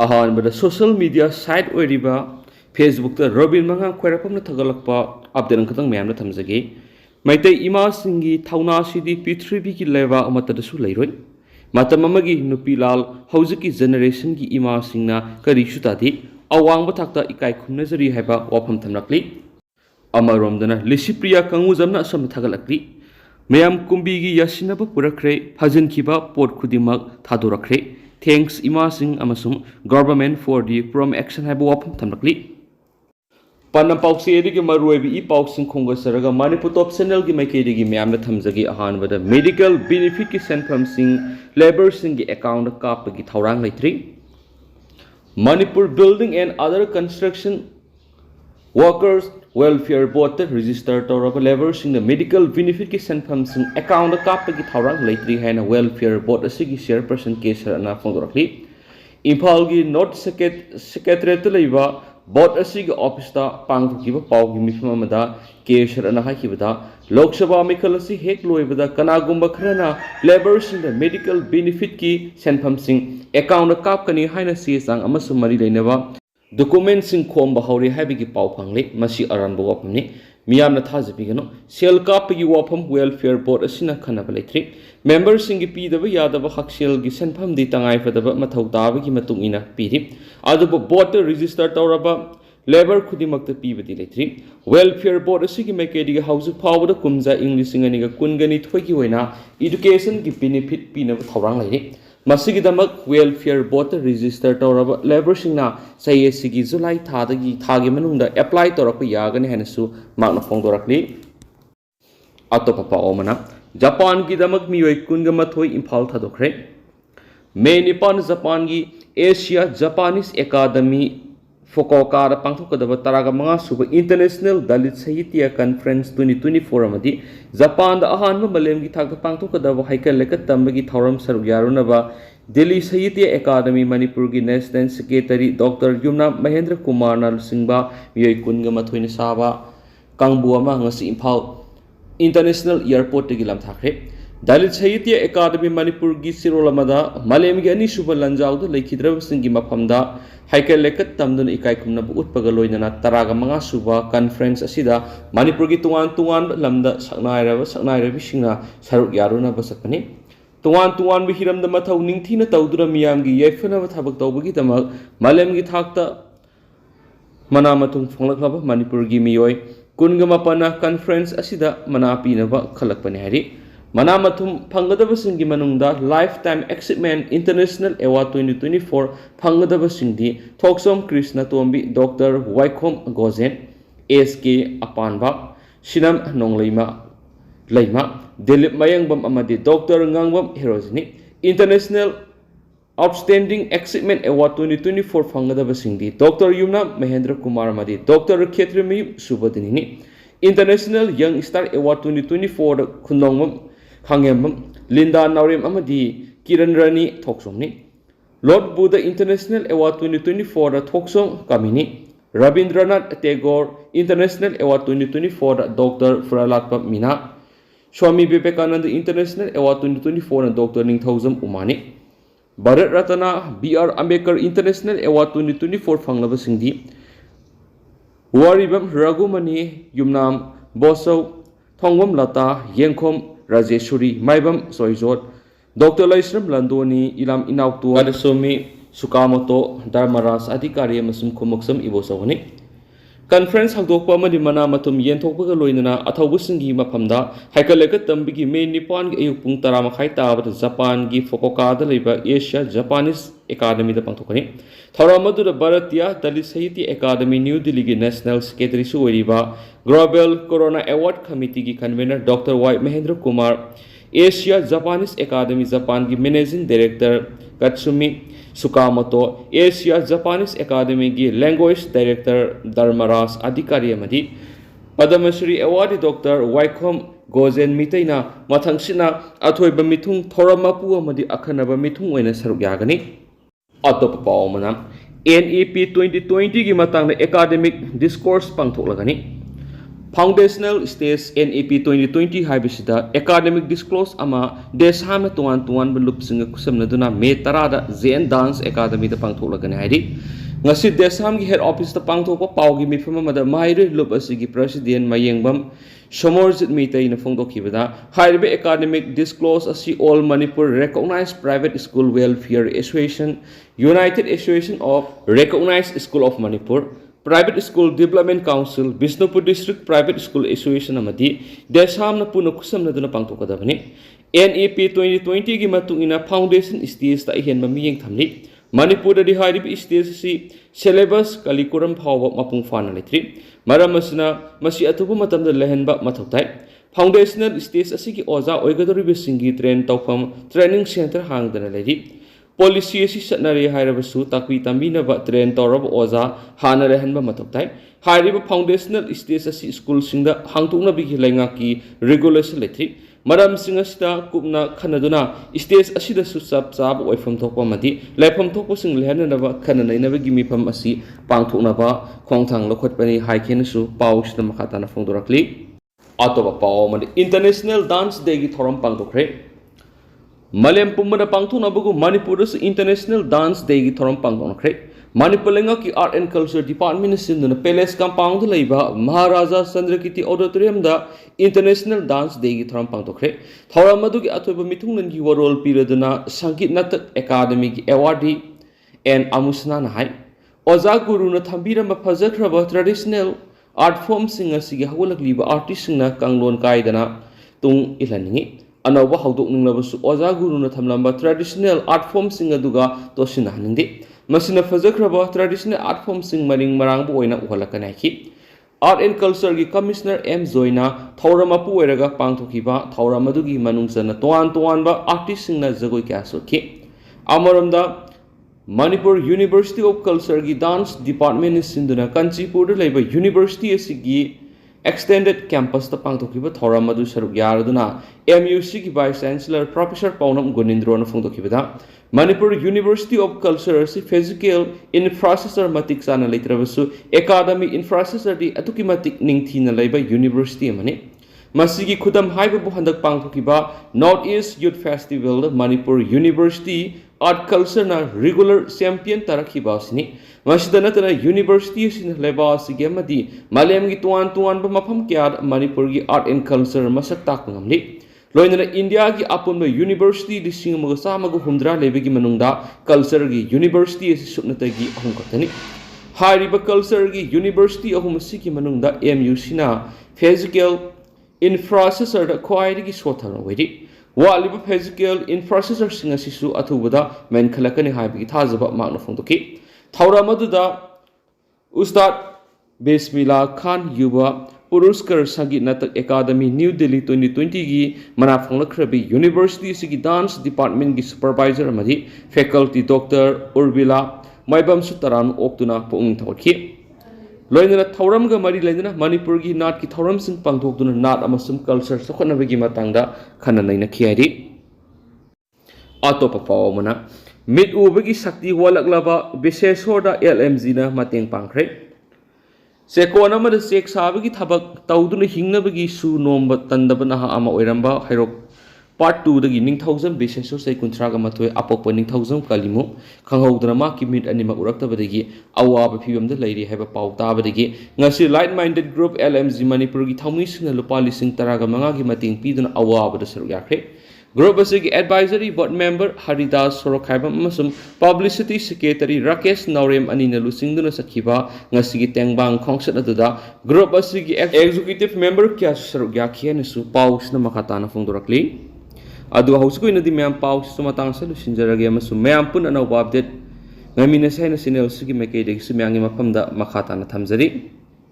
अहानबदा social media site ओइरिबा Facebook ता Robin mangang khoirapamna thagalakpa update khadang mayamna thamjage maitai ima singi thauna sidi prithribi ki leba amata su leiroi matam amagi nupi lal haujiki generation ki ima singna kari sutati awangba thakta ikai khumnajari haiba wapham thamlakli amaromdana Lycypriya kangujamna asam thagatlakli mayam kumbi gi yasinaba purakre phajinkiba pot khudimak thadorakre thanks ima sing amasum government for the prom action haiba wapham thamlakli panam pausi edigi maruibi I pausing khonga saraga manipur top channel gi maikedi gi myamna thamjagi ahanbada medical benefit ki senfam sing labor sing gi account kap gi thaurang leitri manipur building and other construction workers welfare board register toraba labor sing the medical benefit ki senfam sing account kap gi thaurang leitri haina welfare board asigi chairperson kesar na phongdorakli imphal gi north secretariat leiba board asigi office ta pangthukiba pawgi mifam amada kesar na hakibada lok sabha mikhal asi hek loibada kanagumba khrana labor sing the medical benefit ki senfam sing account kap kani haina si sang amasu mari leinaba document sing khomba hauri haibigi paw phangle masi aranba wapamni miyamna thajabigano sel kapgi wapam welfare board asina khanaba leitri members sing gi pidaba yadaba haksel gi senfam di tangai fadaba mathau tabagi matung ina piri aduba board register tawraba labor khudimakta pibadi leitri welfare board asigi maikedi gi hausu phawda kumja english ngani ga kungani thoigi hoina education gi benefit pinaba thawrang leiri masigi damak welfare board register tawraba labor singna sayesigi july thadagi thagi manungda apply tawrakpa yagani hanasu makna phongdorakli atopa paomana japan gi damak miyoi kunga mathoi imphal thadokre may nipan japan gi asia japanese academy Fukuoka pangthokadaba taraga manga suba international dalit sahitya conference 2024 amadi japan da ahanba malem gi thakta pangthokadaba haikal lekat tambagi thoram saruk yarunaba delhi sahitya academy manipur gi national secretary dr yumna mahendra kumar nal singba miyoi kunga mathoina saba kangbu ama ngasi imphal international airport gi lam thakre dalit sahitya academy manipur gi sirolamada malem gi ani suba lanjaw da lekhidraba singi mafamda haikal lekat tamdun ikai kumna bu utpaga loinana taraga manga suba conference asida manipur gi tungan lamda saknairabi singna saruk yaruna basakani tungan bi hiram da mathau ningthina tawdura miyam gi yefana thabak tawbagi tamak malem gi thakta mana matung phonglakaba manipur gi miyoi kunga mapana conference asida mana pinaba khalakpani hari Manamathum Pangadava Singi Manunda Lifetime Achievement International Award 2024 Pangadava Singdi Thoksom Krishna Tombi Dr. Wapham Gozen SK Apanba Sinam Nongleima Leima Dilip Mayangbam Amadi Dr. Ngangbam Herojini International Outstanding Achievement Award 2024 Pangadava Singdi Dr. Yumna Mahendra Kumar Amadi Dr. Khetrimi Subadini International Young Star Award 2024 Khundongam Khangembam Linda Naurim Amadi Kiran Rani Thoksomni Lord Buddha International Award 2024 Thoksom Kamini Rabindranath Tagore International Award 2024 Dr. Fralatpa Mina Swami Vivekananda International Award 2024 Dr. Ningthaujam Umani Bharat Ratna BR Ambedkar International Award 2024 Fanglaba Singdi Waribam Ragumani Yumnam Bosau Thongwam Lata Yengkhom Rajeshuri Maibam Soizot Dr. Laisram Landoni Ilam Inautu Adasumi Sukamoto Dharmaras Adhikari Masum Kumoksam Ibosawani Conference Hagdokpa Madimana Matum Yentoka Loinana Ataubusingi Mapamda Haikaleka Tambigi May Nippon Ayupung Taramakai Tabat Japan Gi Fukuoka Liba Asia Japanese Academy the Pantokani Thoramadu the Bharatiya Dalit Sahitya Academy New Delhi National Secretary Suwariba Global Corona Award Committee Convener Dr. Y. Mahendra Kumar Asia Japanese Academy Japan Gi Managing Director Katsumi Sukamoto Asia Japanese Academy Gi Language Director Dharmaras Adhikari Amadi Padmasri Award Dr. Wapham Gozen Mitaina Mathangsina Athoiba Mithung Thoramapu Amadi Akhanaba Mithung Oina Saruk Yagani Atop Paumana NEP 2020 gi matang academic discourse pangthoklagani Foundational Stage NEP 2020 haibisida academic disclose ama deshamna tuan tuan belup singa kusamnaduna me tarada Zen Dance Academy da pangtholagani haidi ngasi desam gi head office da pangthokpa pawgi mifama mada maire lup asigi president mayengbam Somorjit Mitay na phongdokhibada haibe academic disclose asi all Manipur recognized private school welfare association United Association of Recognized School of Manipur Private School Development Council, Bisnupur District Private School Association amadi desamna puna kusamnaduna pangtokadabani NEP 2020 gi matungina foundation stage ta ihenba miyeng thamni Manipur da dihari stage si syllabus curriculum phawa mapung fana letri maramasna masi atubu matamda lehenba mathautai foundational stage asigi oza oigadori bisingi train tawfam training center hangdana ledi Policy asi satnari hairabasu takwi tambina ba train torab oza hana rehanba matoktai hairiba foundational stage asi school singda hangtukna bigi lainga ki regulation letri maram singa sida kupna khanaduna stage asida su sab sab oifam thokpa madi laifam thokpa sing lehana ba khananai na bigi mifam asi pangthokna ba khongthang lokhotpani haikhen su paw sida makata na phongdorakli atoba paw madi international dance day gi thoram pangthokre Malem Pumana Pangtuna Bugu Manipur International Dance Day gi thoram pangdon kre Manipur lenga ki Art and Culture Department sin the Palace Compound leiba Maharaja Chandrakiti Auditorium da International Dance Day gi thoram pangdon kre thoram madu gi athoba mitungnan gi warol piraduna Sangit Natak Academy gi awardee and amusna na hai Oza Guru na thambira ma phajakraba traditional art form singa sigi hawlakliba artist singna kanglon kaidana tung ilaningi Anova Haudok Ninglabasu Oza Guru na Thamlamba traditional art form sing aduga Toshina Hanindi. Masina Fazakraba traditional art form sing Maring Marangbu Oina Uhalakanaki. Art and Culture gi Commissioner M. Zoina, Tauramapu Eraga Pangtokiba, Tauramadugi Manungsana, Tuanba, artist sing na Zagoi Kasoki. Amaramda Manipur University of Culture gi Dance Department is Sinduna, Kanchipur Labor University Sigi. Extended campus the Pangtokiba Thoramadu Sarugyarduna, MUC Vice Chancellor Professor Paunam Gunindrona Fungtokibada, Manipur University of Culture, Physical Infrastructure Matiksana Litravasu, Academy Infrastructure di Atukimatik Ningtina Labor University Mani. Masigi Kudam Haibu Handak Pangtokiba, Northeast Youth Festival, Manipur University, Art Culture na regular champion Tarakibasini. Masdanatana University sin leba sigemadi Malem gi tuan ba mafam kya Manipur gi art and culture masak tak ngamli loinana India gi apun university di singamaga samaga humdra lebe gi manungda culture gi university supnata gi ahum katani hariba culture gi university ahum siki manungda MUC na physical infrastructure da khwairi gi sothana wedi waliba physical infrastructure singa sisu athubada men khalakani haibi thajaba magna phongtoki Thauramadu Ustad Bismillah Khan Yuba Puruskar Sangit Natak Academy New Delhi 2020 gi Manafong Krabi University Sigi Dance Department gi Supervisor Amadi Faculty Dr. Urbila Maibam Sutaran Oktuna Pung Thawki Loinana Thauram ga Mari Lendana Manipur gi Nat ki Thauram Sing Pangtokduna Nat Amasum Culture Sokhana gi Matangda Khananaina Khiari Atopa Pawmana Mid ubagi sakti walaklaba Biseshoda LMZ na mateng pangkre. Sekona mada sek sabagi thabak tauduna hingnabagi su nomba tandaba naha ama oiramba hairok part 2 dagi ning 1000 Bisesho sai kuntraga matoi apokpa ning 1000 kalimu khanghaudana ma ki mid anima uraktabadagi awaba phibamda lairi haiba pau tabadagi ngasi light minded group LMZ Manipur gi thaumi singna lupa lising taraga manga gi mateng piduna awaba da saru yakre. Group asigi advisory board member Haridas Sorokhaibam amasum publicity secretary Rakesh Naurem anina lusingduna sakhiba ngasigi tengbang khongsat aduda group asigi executive member kya sarugya khianesu paus na makatana phongdorakli adu hausku inadi mem paus sumatang sa lusinjarage amasum mem pun anau update ngamina saina sinel sigi mekei degi sumyangi mapamda makatana thamjari